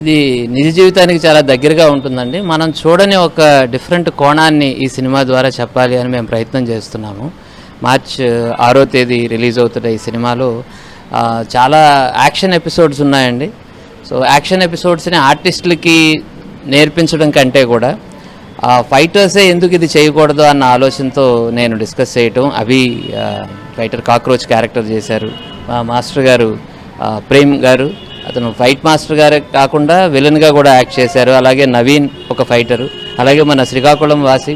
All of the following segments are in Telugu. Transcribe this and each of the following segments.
ఇది నిజ జీవితానికి చాలా దగ్గరగా ఉంటుందండి. మనం చూడని ఒక డిఫరెంట్ కోణాన్ని ఈ సినిమా ద్వారా చెప్పాలి అని మేము ప్రయత్నం చేస్తున్నాము. మార్చ్ 6వ తేదీ రిలీజ్ అవుతున్న ఈ సినిమాలో చాలా యాక్షన్ ఎపిసోడ్స్ ఉన్నాయండి. సో యాక్షన్ ఎపిసోడ్స్ని ఆర్టిస్టులకి నేర్పించడం కంటే కూడా ఫైటర్సే ఎందుకు ఇది చేయకూడదు అన్న ఆలోచనతో నేను డిస్కస్ చేయటం. ఫైటర్ కాక్రోచ్ క్యారెక్టర్ చేశారు మా మాస్టర్ గారు ప్రేమ్ గారు. అతను ఫైట్ మాస్టర్ గారే కాకుండా విలన్గా కూడా యాక్ట్ చేశారు. అలాగే నవీన్ ఒక ఫైటరు, అలాగే మన శ్రీకాకుళం వాసి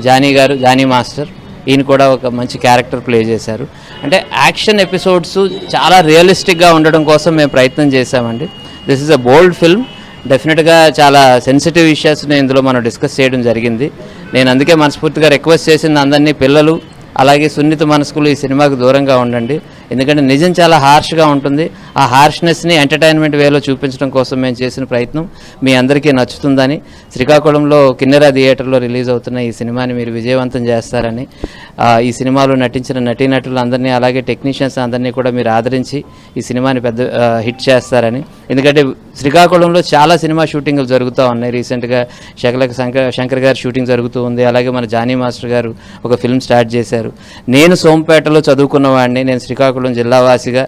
జానీ మాస్టర్, ఈయన కూడా ఒక మంచి క్యారెక్టర్ ప్లే చేశారు. అంటే యాక్షన్ ఎపిసోడ్స్ చాలా రియలిస్టిక్గా ఉండడం కోసం మేము ప్రయత్నం చేశామండి. This is a bold film. డెఫినెట్గా చాలా సెన్సిటివ్ ఇష్యూస్ని ఇందులో మనం డిస్కస్ చేయడం జరిగింది. నేను అందుకే మనస్ఫూర్తిగా రిక్వెస్ట్ చేసింది అందరినీ, పిల్లలు అలాగే సున్నిత మనస్కులు ఈ సినిమాకు దూరంగా ఉండండి. ఎందుకంటే నిజం చాలా హార్ష్గా ఉంటుంది. ఆ హార్ష్నెస్ని ఎంటర్టైన్మెంట్ వేలో చూపించడం కోసం మేము చేసిన ప్రయత్నం మీ అందరికీ నచ్చుతుందని, శ్రీకాకుళంలో కిన్నెరా థియేటర్లో రిలీజ్ అవుతున్న ఈ సినిమాని మీరు విజయవంతం చేస్తారని, ఈ సినిమాలో నటించిన నటీనటులందరినీ అలాగే టెక్నీషియన్స్ అందరినీ కూడా మీరు ఆదరించి ఈ సినిమాని పెద్ద హిట్ చేస్తారని. ఎందుకంటే శ్రీకాకుళంలో చాలా సినిమా షూటింగ్లు జరుగుతూ ఉన్నాయి. రీసెంట్గా శంకర్ గారు షూటింగ్ జరుగుతూ ఉంది. అలాగే మన జానీ మాస్టర్ గారు ఒక ఫిల్మ్ స్టార్ట్ చేశారు. నేను సోంపేటలో చదువుకున్నవాడిని. నేను శ్రీకాకుళం జిల్లావాసిగా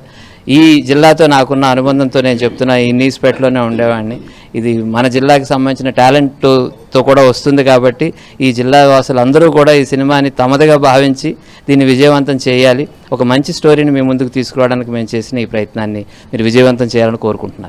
ఈ జిల్లాతో నాకున్న అనుబంధంతో నేను చెప్తున్నా, ఈ న్యూస్పేటలోనే ఉండేవాడిని. ఇది మన జిల్లాకి సంబంధించిన టాలెంట్తో కూడా వస్తుంది కాబట్టి ఈ జిల్లా వాసులందరూ కూడా ఈ సినిమాని తమదిగా భావించి దీన్ని విజయవంతం చేయాలి. ఒక మంచి స్టోరీని మీ ముందుకు తీసుకురావడానికి మేము చేసిన ఈ ప్రయత్నాన్ని మీరు విజయవంతం చేయాలని కోరుకుంటున్నాను.